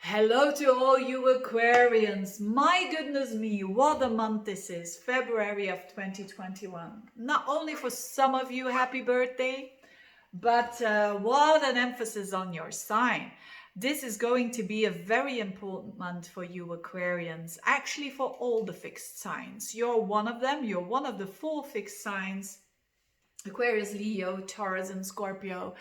Hello to all you Aquarians. My goodness me, what a month this is, February of 2021. Not only for some of you, happy birthday, but what an emphasis on your sign. This is going to be a very important month for you Aquarians, actually for all the fixed signs. You're one of them, you're one of the 4 fixed signs, Aquarius, Leo, Taurus and Scorpio.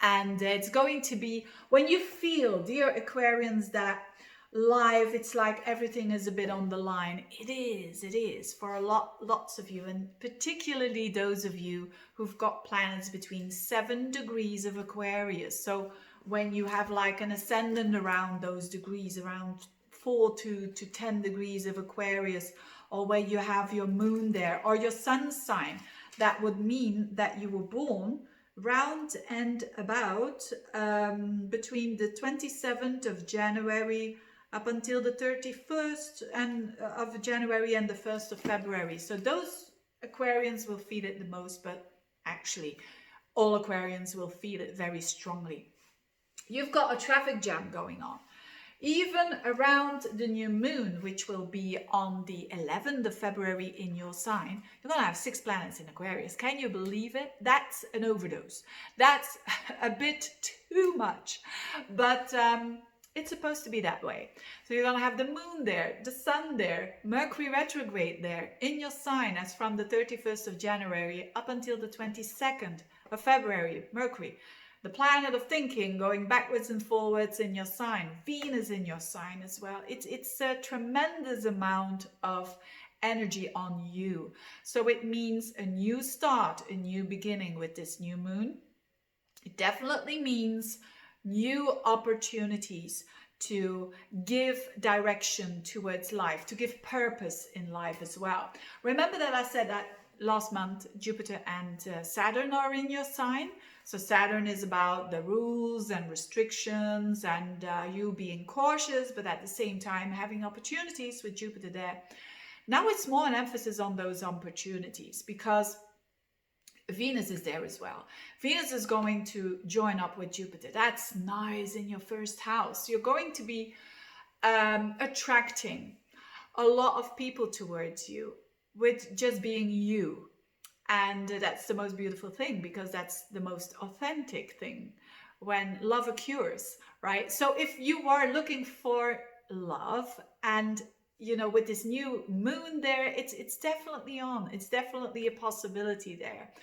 And it's going to be when you feel, dear Aquarians, that life, it's like everything is a bit on the line. It is for lots of you, and particularly those of you who've got planets between 7 degrees of Aquarius. So when you have like an ascendant around those degrees, around 4 to 10 degrees of Aquarius, or where you have your moon there or your sun sign, that would mean that you were born round and about between the 27th of January up until the 31st of January and the 1st of February. So those Aquarians will feel it the most, but actually all Aquarians will feel it very strongly. You've got a traffic jam going on. Even around the new moon, which will be on the 11th of February in your sign, you're going to have 6 planets in Aquarius. Can you believe it? That's an overdose. That's a bit too much. But it's supposed to be that way. So you're going to have the moon there, the sun there, Mercury retrograde there in your sign as from the 31st of January up until the 22nd of February, Mercury. The planet of thinking going backwards and forwards in your sign. Venus in your sign as well. It's a tremendous amount of energy on you. So it means a new start, a new beginning with this new moon. It definitely means new opportunities to give direction towards life, to give purpose in life as well. Remember that I said that last month Jupiter and Saturn are in your sign. So Saturn is about the rules and restrictions and you being cautious, but at the same time having opportunities with Jupiter there. Now it's more an emphasis on those opportunities because Venus is there as well. Venus is going to join up with Jupiter. That's nice in your first house. You're going to be attracting a lot of people towards you with just being you. And that's the most beautiful thing because that's the most authentic thing when love occurs, right? So if you are looking for love and, you know, with this new moon there, it's definitely on. It's definitely a possibility there.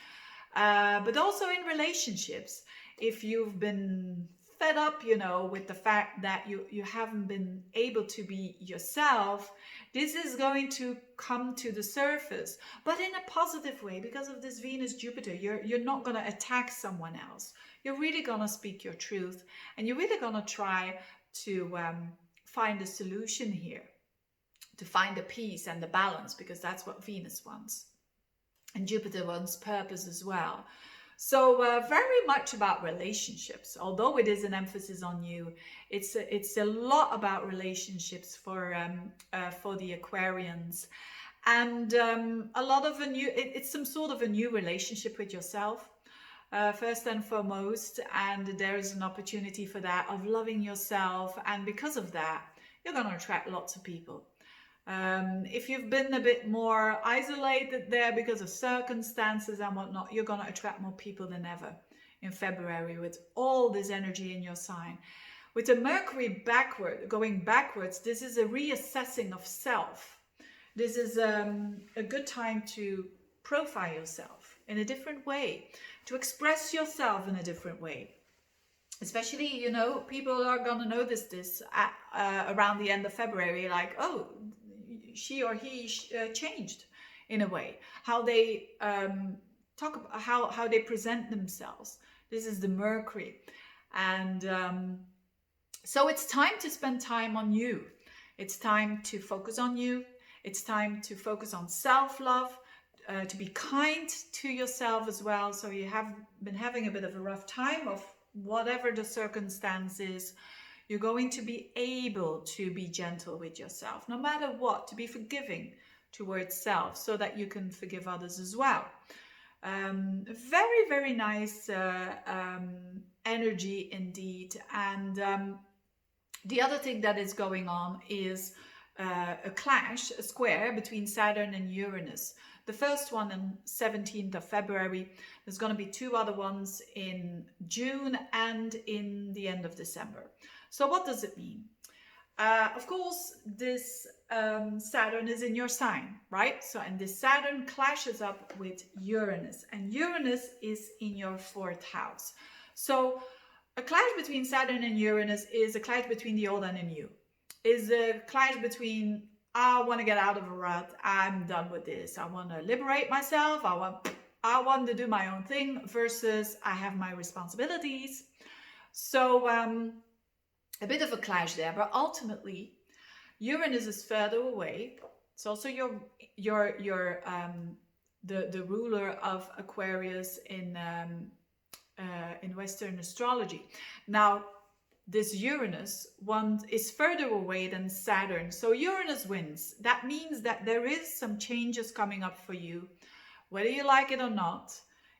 But also in relationships, if you've been fed up, you know, with the fact that you haven't been able to be yourself, this is going to come to the surface, but in a positive way because of this Venus Jupiter. You're not going to attack someone else. You're really going to speak your truth and you're really going to try to find a solution here, to find the peace and the balance, because that's what Venus wants. And Jupiter wants purpose as well. So very much about relationships. Although it is an emphasis on you, it's a lot about relationships for the Aquarians, and a lot of it's some sort of a new relationship with yourself, first and foremost. And there is an opportunity for that, of loving yourself, and because of that, you're going to attract lots of people. If you've been a bit more isolated there because of circumstances and whatnot, you're going to attract more people than ever in February with all this energy in your sign. With the Mercury going backwards, this is a reassessing of self. This is a good time to profile yourself in a different way, to express yourself in a different way. Especially, you know, people are going to notice this around the end of February, like, oh, she or he changed in a way, how they talk about how they present themselves. This is the Mercury, and so it's time to spend time on you. It's time to focus on you. It's time to focus on self-love, to be kind to yourself as well. So you have been having a bit of a rough time, of whatever the circumstances, you're going to be able to be gentle with yourself, no matter what, to be forgiving towards self so that you can forgive others as well. Very, very nice energy indeed. And The other thing that is going on is a clash, a square between Saturn and Uranus. The first one on 17th of February. There's going to be two other ones in June and in the end of December. So what does it mean? Of course, this Saturn is in your sign, right? So, and this Saturn clashes up with Uranus, and Uranus is in your 4th house. So a clash between Saturn and Uranus is a clash between the old and the new. Is a clash between, I want to get out of a rut, I'm done with this, I want to liberate myself, I want to do my own thing, versus I have my responsibilities. So a bit of a clash there, but ultimately Uranus is further away. It's also the ruler of Aquarius in Western astrology. Now, this Uranus one is further away than Saturn, so Uranus wins. That means that there is some changes coming up for you, whether you like it or not,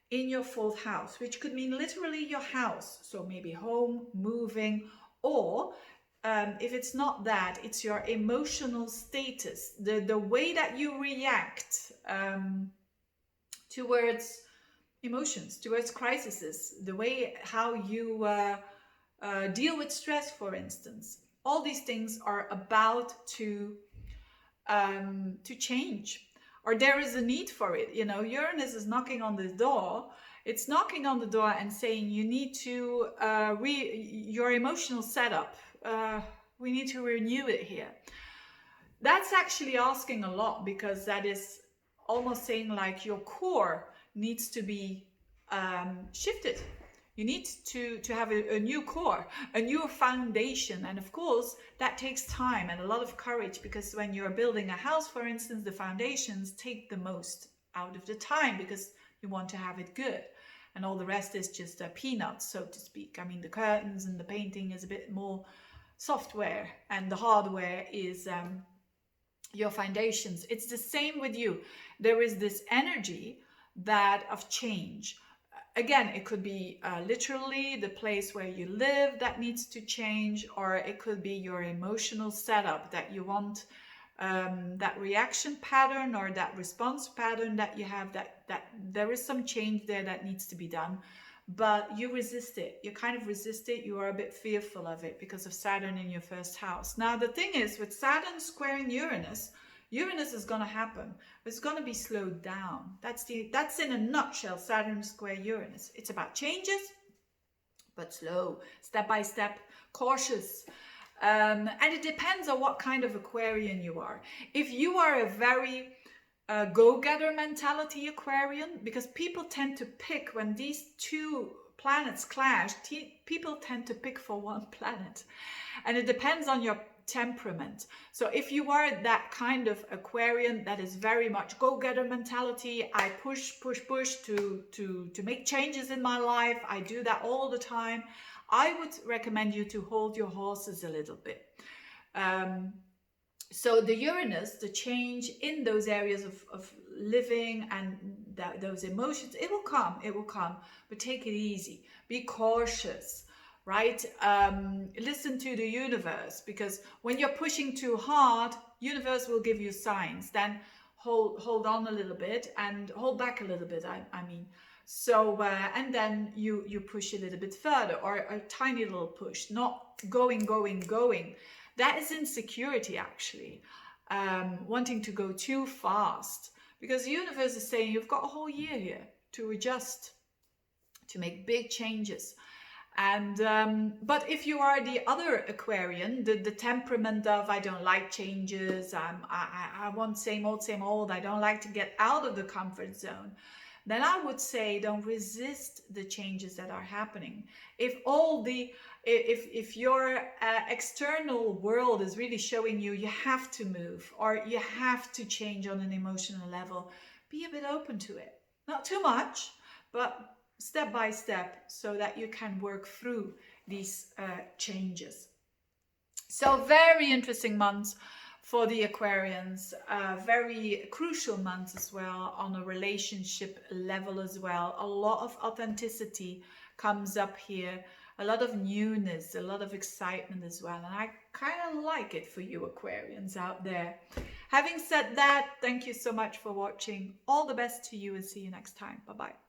in your 4th house, which could mean literally your house. So maybe home, moving, or if it's not that, it's your emotional status, the way that you react towards emotions, towards crises, the way how you deal with stress, for instance. All these things are about to change, or there is a need for it. You know, Uranus is knocking on the door. It's knocking on the door and saying you need to your emotional setup. We need to renew it here. That's actually asking a lot, because that is almost saying like your core needs to be shifted. You need to have a new core, a new foundation. And of course, that takes time and a lot of courage, because when you're building a house, for instance, the foundations take the most out of the time, because you want to have it good. And all the rest is just peanuts, so to speak. I mean, the curtains and the painting is a bit more software, and the hardware is your foundations. It's the same with you. There is this energy that of change. Again, it could be literally the place where you live that needs to change, or it could be your emotional setup that you want, that reaction pattern or that response pattern that you have, that there is some change there that needs to be done, but you resist it. You kind of resist it. You are a bit fearful of it because of Saturn in your 1st house. Now, the thing is, with Saturn squaring Uranus, Uranus is going to happen. It's going to be slowed down. That's in a nutshell, Saturn square Uranus. It's about changes, but slow, step by step, cautious. And it depends on what kind of Aquarian you are. If you are a very go-getter mentality Aquarian, because people tend to pick, when these two planets clash, people tend to pick for one planet. And it depends on your temperament. So if you are that kind of Aquarian that is very much go-getter mentality, I push to make changes in my life, I do that all the time, I would recommend you to hold your horses a little bit. So the Uranus, the change in those areas of living and those emotions, it will come, but take it easy, be cautious. Right? Listen to the universe, because when you're pushing too hard, universe will give you signs. Then hold on a little bit and hold back a little bit. I mean, so and then you push a little bit further, or a tiny little push, not going. That is insecurity, actually, wanting to go too fast, because the universe is saying you've got a whole year here to adjust, to make big changes. And but if you are the other Aquarian, the temperament of I don't like changes, I want same old, I don't like to get out of the comfort zone, then I would say don't resist the changes that are happening. If your external world is really showing you have to move, or you have to change on an emotional level, be a bit open to it. Not too much, but step by step, so that you can work through these changes. So very interesting months for the Aquarians, very crucial months as well on a relationship level as well. A lot of authenticity comes up here. a lot of newness, a lot of excitement as well. And I kind of like it for you Aquarians out there. Having said that, thank you so much for watching. All the best to you and see you next time. Bye-bye.